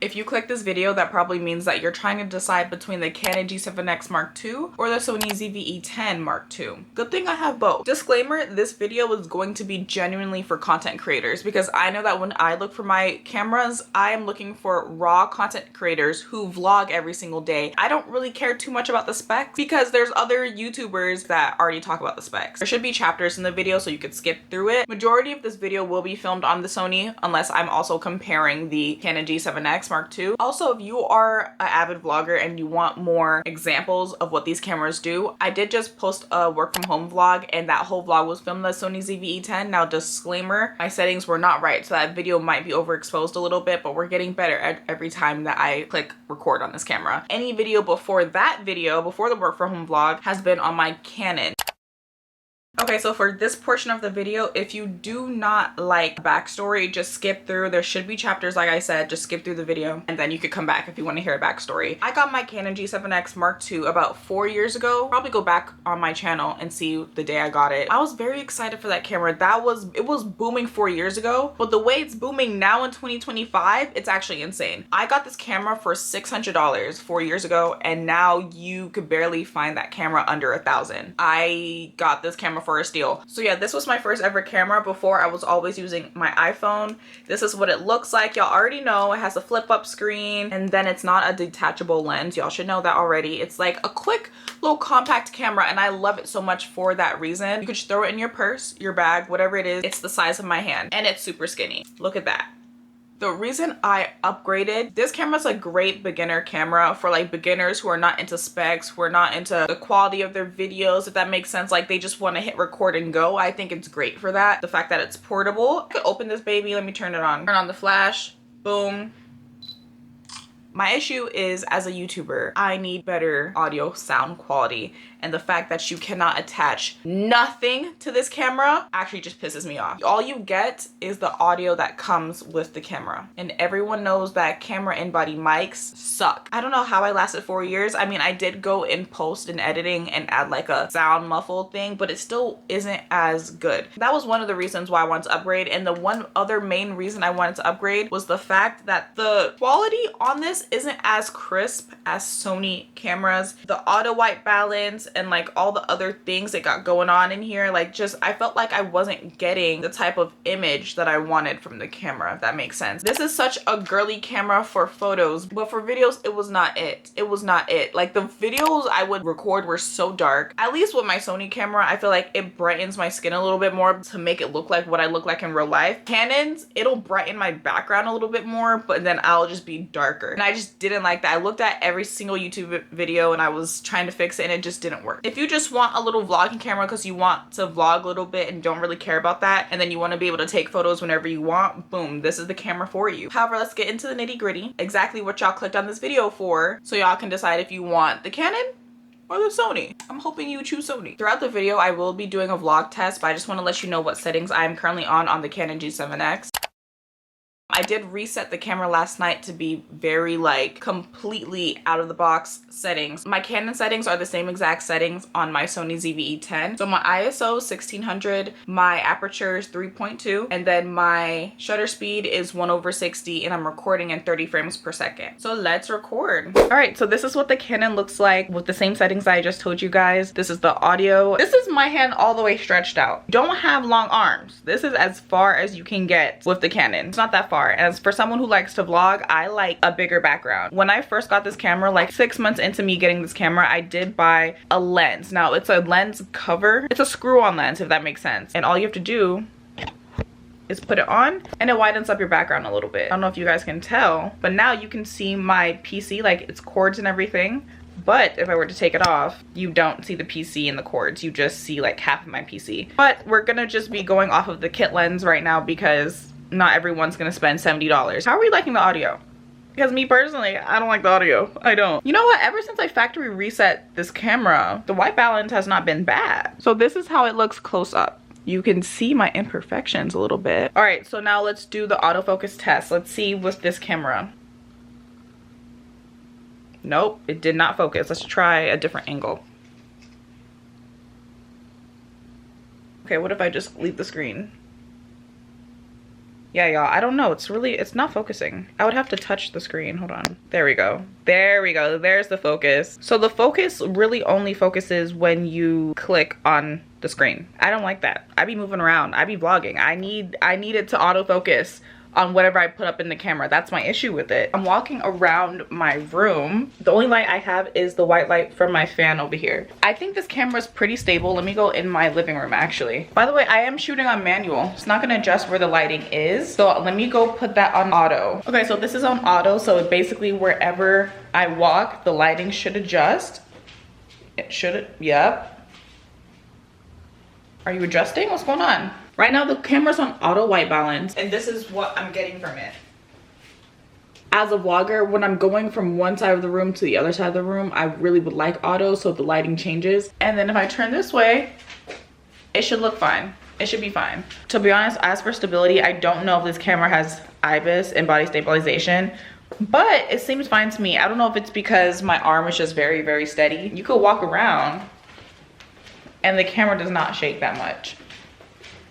If you click this video, that probably means that you're trying to decide between the Canon G7X Mark II or the Sony ZV-E10 Mark II. Good thing I have both. Disclaimer, this video is going to be genuinely for content creators because I know that when I look for my cameras, I am looking for raw content creators who vlog every single day. I don't really care too much about the specs because there's other YouTubers that already talk about the specs. There should be chapters in the video so you could skip through it. Majority of this video will be filmed on the Sony unless I'm also comparing the Canon G7X Mark II. Also, if you are an avid vlogger and you want more examples of what these cameras do, I did just post a work from home vlog and that whole vlog was filmed on the Sony ZV-E10. Now disclaimer, my settings were not right, so that video might be overexposed a little bit, but we're getting better at every time that I click record on this camera. Any video before that video, before the work from home vlog, has been on my Canon. Okay, so for this portion of the video, if you do not like backstory, just skip through. There should be chapters, like I said, just skip through the video and then you could come back if you want to hear a backstory. I got my Canon G7X Mark II about 4 years ago. Probably go back on my channel and see the day I got it. I was very excited for that camera. It was booming 4 years ago, but the way it's booming now in 2025, it's actually insane. I got this camera for $600 4 years ago, and now you could barely find that camera under $1,000. I got this camera for a steal. So yeah, this was my first ever camera. Before I was always using my iPhone. This is what it looks like. Y'all already know it has a flip up screen and then it's not a detachable lens. Y'all should know that already. It's like a quick little compact camera and I love it so much for that reason. You could just throw it in your purse, your bag, whatever it is. It's the size of my hand and it's super skinny. Look at that. The reason I upgraded, this camera's a great beginner camera for like beginners who are not into specs, who are not into the quality of their videos, if that makes sense. Like they just want to hit record and go. I think it's great for that. The fact that it's portable. I could open this baby. Let me turn it on. Turn on the flash. Boom. My issue is, as a YouTuber, I need better audio sound quality, and the fact that you cannot attach nothing to this camera actually just pisses me off. All you get is the audio that comes with the camera, and everyone knows that camera in-body mics suck. I don't know how I lasted 4 years. I mean, I did go in post and editing and add like a sound muffled thing, but it still isn't as good. That was one of the reasons why I wanted to upgrade, and the one other main reason I wanted to upgrade was the fact that the quality on this isn't as crisp as Sony cameras. The auto white balance and like all the other things that got going on in here, like just I felt like I wasn't getting the type of image that I wanted from the camera, if that makes sense. This is such a girly camera for photos, but for videos it was not it. It was not it. Like the videos I would record were so dark. At least with my Sony camera, I feel like it brightens my skin a little bit more to make it look like what I look like in real life. Canon's, it'll brighten my background a little bit more, but then I'll just be darker. And I just didn't like that. I looked at every single YouTube video and I was trying to fix it and it just didn't work. If you just want a little vlogging camera because you want to vlog a little bit and don't really care about that, and then you want to be able to take photos whenever you want, boom, this is the camera for you. However, let's get into the nitty-gritty, exactly what y'all clicked on this video for, so y'all can decide if you want the Canon or the Sony. I'm hoping you choose Sony. Throughout the video, I will be doing a vlog test, but I just want to let you know what settings I am currently on the Canon G7X. I did reset the camera last night to be very like completely out of the box settings. My Canon settings are the same exact settings on my Sony ZV-E10. So my ISO is 1600, my aperture is 3.2, and then my shutter speed is 1/60, and I'm recording in 30 frames per second. So let's record. All right, so this is what the Canon looks like with the same settings I just told you guys. This is the audio. This is my hand all the way stretched out. Don't have long arms. This is as far as you can get with the Canon. It's not that far. As for someone who likes to vlog, I like a bigger background. When I first got this camera, like 6 months into me getting this camera, I did buy a lens. Now it's a lens cover. It's a screw-on lens, if that makes sense. And all you have to do is put it on and it widens up your background a little bit. I don't know if you guys can tell, but now you can see my PC, like its cords and everything. But if I were to take it off, you don't see the PC and the cords. You just see like half of my PC. But we're gonna just be going off of the kit lens right now because not everyone's gonna spend $70. How are we liking the audio? Because me personally, I don't like the audio. I don't. You know what? Ever since I factory reset this camera, the white balance has not been bad. So this is how it looks close up. You can see my imperfections a little bit. All right, so now let's do the autofocus test. Let's see with this camera. Nope, it did not focus. Let's try a different angle. Okay, what if I just leave the screen? Yeah, y'all, I don't know. It's not focusing. I would have to touch the screen. Hold on. There we go. There we go. There's the focus. So the focus really only focuses when you click on the screen. I don't like that. I be moving around. I be vlogging. I need it to autofocus on whatever I put up in the camera. That's my issue with it. I'm walking around my room. The only light I have is the white light from my fan over here. I think this camera is pretty stable. Let me go in my living room actually. By the way, I am shooting on manual. It's not gonna adjust where the lighting is. So let me go put that on auto. Okay, so this is on auto. So basically wherever I walk, the lighting should adjust. It should, yep. Are you adjusting? What's going on? Right now the camera's on auto white balance and this is what I'm getting from it. As a vlogger, when I'm going from one side of the room to the other side of the room, I really would like auto so the lighting changes. And then if I turn this way, it should look fine. It should be fine. To be honest, as for stability, I don't know if this camera has IBIS and body stabilization, but it seems fine to me. I don't know if it's because my arm is just very, very steady. You could walk around and the camera does not shake that much.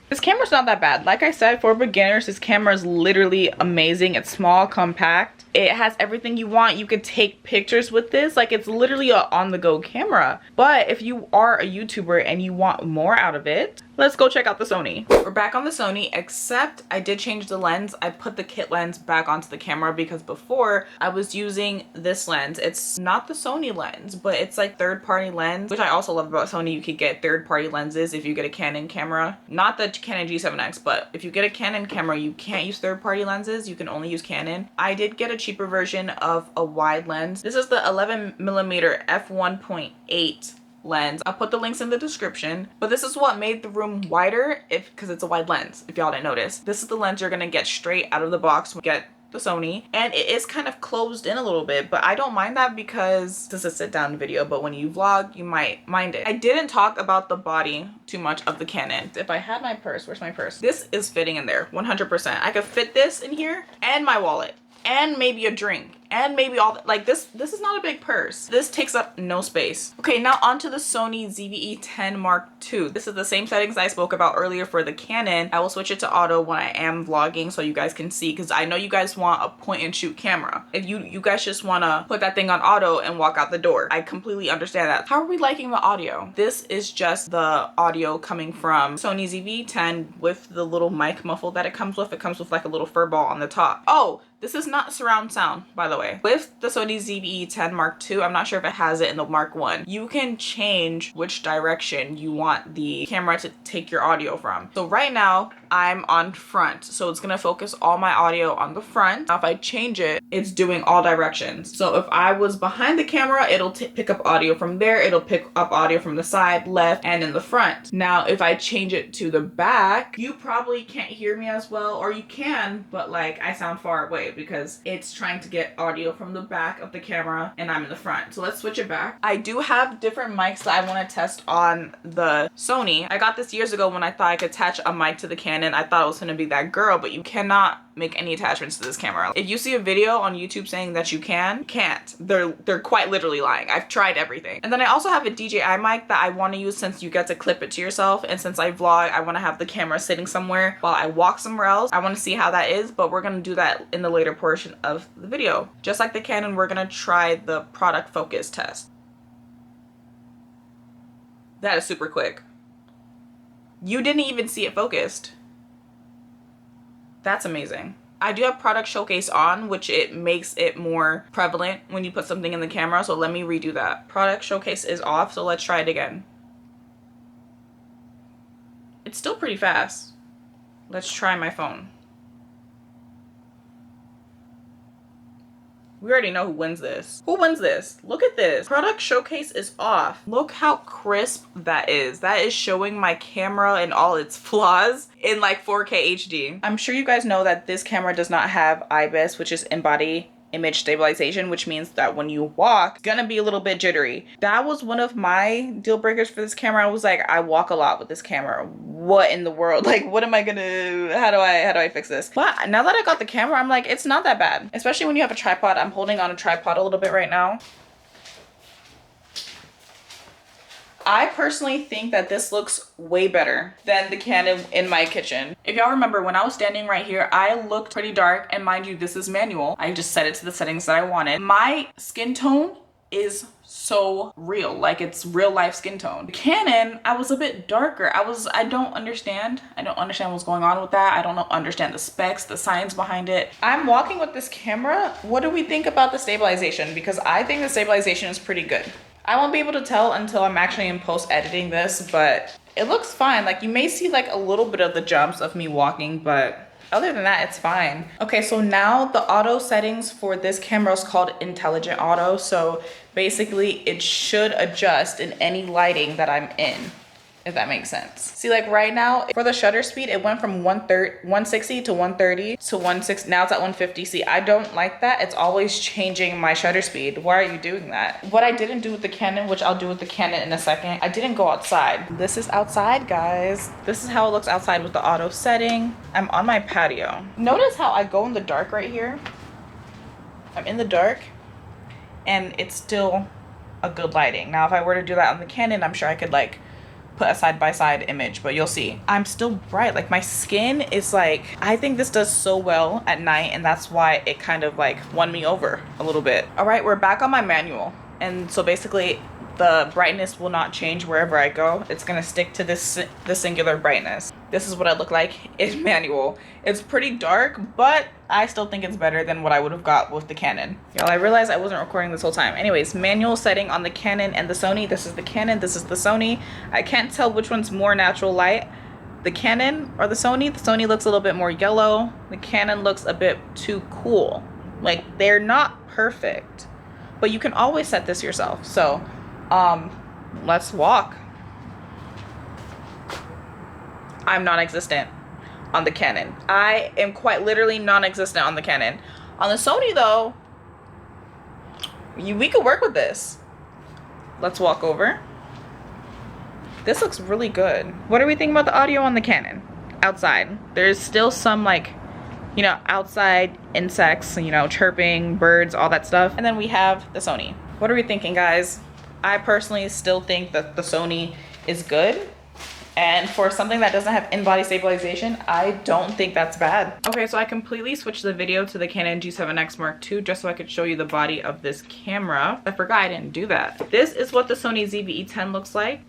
This camera's not that bad. Like I said, for beginners, this camera is literally amazing. It's small, compact. It has everything you want. You could take pictures with this. Like, it's literally a on-the-go camera. But if you are a YouTuber and you want more out of it, let's go check out the Sony. We're back on the Sony, except I did change the lens. I put the kit lens back onto the camera because before I was using this lens. It's not the Sony lens, but it's like third-party lens, which I also love about Sony. You could get third-party lenses if you get a Canon camera. Not the Canon G7X, but if you get a Canon camera, you can't use third-party lenses. You can only use Canon. I did get a cheaper version of a wide lens. This is the 11mm f1.8 lens. I'll put the links in the description, but this is what made the room wider because it's a wide lens, if y'all didn't notice. This is the lens you're gonna get straight out of the box when you get the Sony, and it is kind of closed in a little bit, but I don't mind that because this is a sit down video, but when you vlog you might mind it. I didn't talk about the body too much of the Canon. If I had my purse, where's my purse? This is fitting in there 100%. I could fit this in here and my wallet and maybe a drink and maybe all that. Like this is not a big purse. This takes up no space. Okay, now onto the Sony ZV-E10 Mark II. This is the same settings I spoke about earlier for the Canon. I will switch it to auto when I am vlogging so you guys can see, because I know you guys want a point and shoot camera. If you guys just want to put that thing on auto and walk out the door, I completely understand that. How are we liking the audio? This is just the audio coming from Sony ZV-E10 with the little mic muffle that it comes with. It comes with like a little fur ball on the top. Oh, this is not surround sound, by the way. With the Sony ZV-E10 Mark II, I'm not sure if it has it in the Mark I, you can change which direction you want the camera to take your audio from. So right now, I'm on front, so it's gonna focus all my audio on the front. Now if I change it, it's doing all directions. So if I was behind the camera, it'll pick up audio from there, it'll pick up audio from the side, left, and in the front. Now if I change it to the back, you probably can't hear me as well, or you can, but like I sound far away because it's trying to get audio from the back of the camera and I'm in the front. So let's switch it back. I do have different mics that I want to test on the Sony. I got this years ago when I thought I could attach a mic to the Canon. I thought it was going to be that girl, but you cannot make any attachments to this camera. If you see a video on YouTube saying that you can't. They're quite literally lying. I've tried everything. And then I also have a DJI mic that I want to use since you get to clip it to yourself, and since I vlog, I want to have the camera sitting somewhere while I walk somewhere else. I want to see how that is, but we're going to do that in the later portion of the video. Just like the Canon, we're going to try the product focus test. That is super quick. You didn't even see it focused. That's amazing. I do have product showcase on, which it makes it more prevalent when you put something in the camera. So let me redo that. Product showcase is off, so let's try it again. It's still pretty fast. Let's try my phone. We already know who wins this. Who wins this? Look at this. Product showcase is off. Look how crisp that is. That is showing my camera and all its flaws in like 4K HD. I'm sure you guys know that this camera does not have IBIS, which is in-body image stabilization, which means that when you walk, it's gonna be a little bit jittery. That was one of my deal breakers for this camera. I was like, I walk a lot with this camera. What in the world? Like, what am I gonna, how do I fix this? But now that I got the camera, I'm like, it's not that bad. Especially when you have a tripod. I'm holding on a tripod a little bit right now. I personally think that this looks way better than the Canon in my kitchen. If y'all remember, when I was standing right here, I looked pretty dark, and mind you, this is manual. I just set it to the settings that I wanted. My skin tone is so real, like it's real life skin tone. The Canon, I was a bit darker. I don't understand what's going on with that. I don't understand the specs, the science behind it. I'm walking with this camera. What do we think about the stabilization? Because I think the stabilization is pretty good. I won't be able to tell until I'm actually in post editing this, but it looks fine. Like you may see like a little bit of the jumps of me walking, but other than that, it's fine. Okay, so now the auto settings for this camera is called Intelligent Auto. So basically it should adjust in any lighting that I'm in, if that makes sense. See, like right now for the shutter speed, it went from 160 to 130 to 160. Now it's at 150. See, I don't like that. It's always changing my shutter speed. Why are you doing that? What I didn't do with the Canon, which I'll do with the Canon in a second, I didn't go outside. This is outside, guys. This is how it looks outside with the auto setting. I'm on my patio. Notice how I go in the dark right here. I'm in the dark and it's still a good lighting. Now, if I were to do that on the Canon, I'm sure I could like put a side-by-side image, but you'll see I'm still bright. Like my skin is like, I think this does so well at night, and that's why it kind of like won me over a little bit. All right, we're back on my manual, and so basically the brightness will not change wherever I go. It's gonna stick to this singular brightness. This is what I look like in manual. It's pretty dark, but I still think it's better than what I would have got with the Canon. Y'all, I realized I wasn't recording this whole time. Anyways, manual setting on the Canon and the Sony. This is the Canon, this is the Sony. I can't tell which one's more natural light, the Canon or the Sony. The Sony looks a little bit more yellow. The Canon looks a bit too cool. Like, they're not perfect, but you can always set this yourself. So, let's walk. I'm non-existent on the Canon. I am quite literally non-existent on the Canon. On the Sony though, we could work with this. Let's walk over. This looks really good. What are we thinking about the audio on the Canon? Outside. There's still some like, you know, outside insects, you know, chirping, birds, all that stuff. And then we have the Sony. What are we thinking, guys? I personally still think that the Sony is good. And for something that doesn't have in-body stabilization, I don't think that's bad. Okay, so I completely switched the video to the Canon G7X Mark II just so I could show you the body of this camera. I forgot I didn't do that. This is what the Sony ZV-E10 looks like.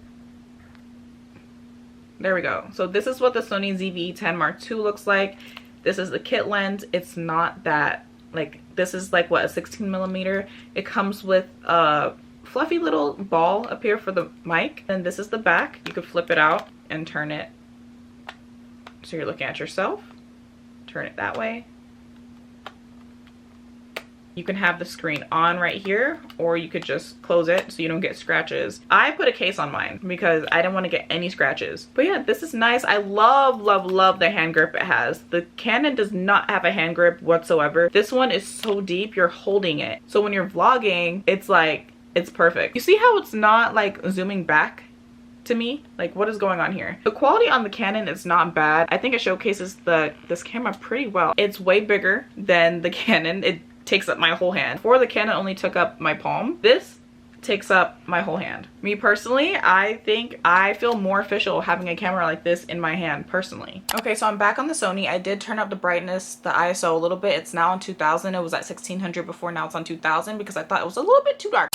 There we go. So this is what the Sony ZV-E10 Mark II looks like. This is the kit lens. It's not that, like, this is like, what, a 16mm? It comes with a fluffy little ball up here for the mic. And this is the back. You could flip it out and turn it so you're looking at yourself. Turn it that way. You can have the screen on right here, or you could just close it so you don't get scratches. I put a case on mine because I didn't want to get any scratches. But yeah, this is nice. I love, love, love the hand grip it has. The Canon does not have a hand grip whatsoever. This one is so deep, you're holding it. So when you're vlogging, it's like, it's perfect. You see how it's not like zooming back to me? Like, what is going on here? The quality on the Canon is not bad. I think it showcases this camera pretty well. It's way bigger than the Canon. It takes up my whole hand. Before, the Canon only took up my palm. This takes up my whole hand. Me personally, I think I feel more official having a camera like this in my hand personally. Okay, so I'm back on the Sony. I did turn up the brightness, the ISO a little bit. It's now on 2000. It was at 1600 before, now it's on 2000 because I thought it was a little bit too dark.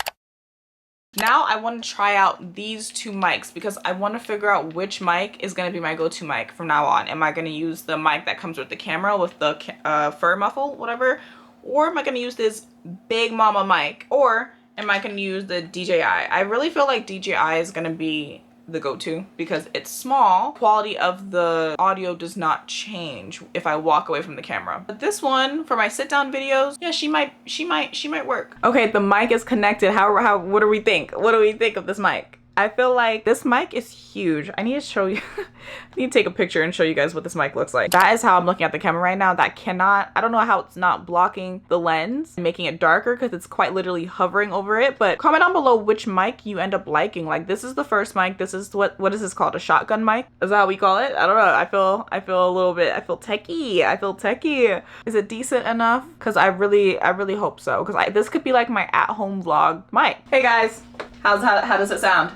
Now I want to try out these two mics because I want to figure out which mic is going to be my go-to mic from now on. Am I going to use the mic that comes with the camera with the fur muffle, whatever? Or am I going to use this big mama mic? Or am I going to use the DJI? I really feel like DJI is going to be the go-to because it's small. Quality of the audio does not change if I walk away from the camera. But this one for my sit-down videos, yeah, she might work. Okay, the mic is connected. What do we think? What do we think of this mic? I feel like this mic is huge. I need to show you, I need to take a picture and show you guys what this mic looks like. That is how I'm looking at the camera right now. That cannot, I don't know how it's not blocking the lens, making it darker because it's quite literally hovering over it. But comment down below which mic you end up liking. Like, this is the first mic. This is what is this called? A shotgun mic? Is that how we call it? I don't know. I feel a little bit, I feel techie. Is it decent enough? Because I really hope so. Because this could be like my at-home vlog mic. Hey guys. How does it sound?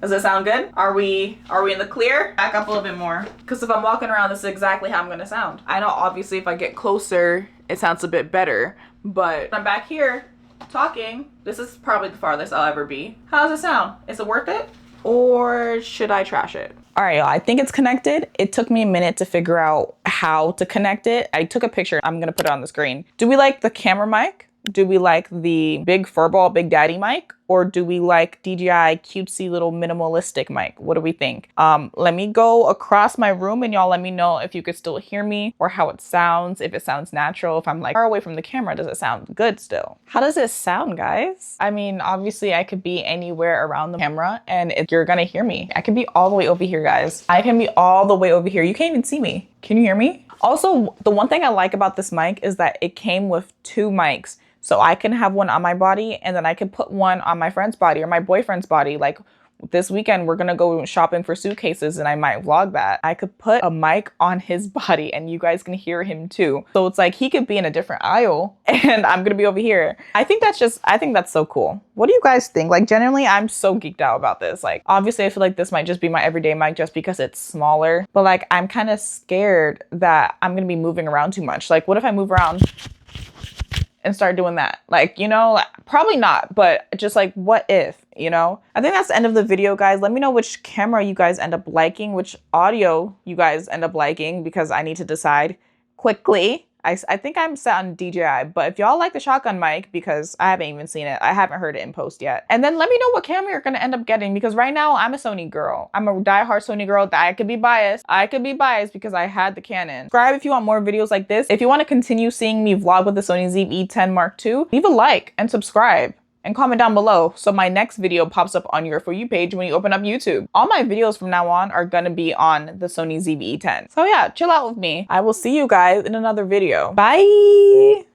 Does it sound good? Are we in the clear? Back up a little bit more. Because if I'm walking around, this is exactly how I'm gonna sound. I know obviously if I get closer, it sounds a bit better, but I'm back here talking. This is probably the farthest I'll ever be. How does it sound? Is it worth it? Or should I trash it? All right, y'all, I think it's connected. It took me a minute to figure out how to connect it. I took a picture. I'm gonna put it on the screen. Do we like the camera mic? Do we like the big furball Big Daddy mic? Or do we like DJI cutesy little minimalistic mic? What do we think? Let me go across my room and y'all let me know if you could still hear me or how it sounds, if it sounds natural, if I'm like far away from the camera, does it sound good still? How does it sound, guys? I mean, obviously I could be anywhere around the camera and you're gonna hear me. I could be all the way over here, guys. I can be all the way over here. You can't even see me. Can you hear me? Also, the one thing I like about this mic is that it came with 2 mics. So I can have one on my body and then I can put one on my friend's body or my boyfriend's body. Like this weekend, we're gonna go shopping for suitcases and I might vlog that. I could put a mic on his body and you guys can hear him too. So it's like he could be in a different aisle and I'm gonna be over here. I think that's so cool. What do you guys think? Like generally, I'm so geeked out about this. Like obviously I feel like this might just be my everyday mic just because it's smaller, but like I'm kind of scared that I'm gonna be moving around too much. Like what if I move around and start doing that? Like, you know, like, probably not, but just like, what if, you know? I think that's the end of the video, guys. Let me know which camera you guys end up liking, which audio you guys end up liking, because I need to decide quickly. I think I'm set on DJI, but if y'all like the shotgun mic, because I haven't even seen it, I haven't heard it in post yet. And then let me know what camera you're gonna end up getting, because right now I'm a Sony girl. I'm a diehard Sony girl. I could be biased. I could be biased because I had the Canon. Subscribe if you want more videos like this. If you want to continue seeing me vlog with the Sony ZV-E10 Mark II, leave a like and subscribe. And comment down below so my next video pops up on your For You page when you open up YouTube. All my videos from now on are gonna be on the Sony ZV-E10. So yeah, chill out with me. I will see you guys in another video. Bye!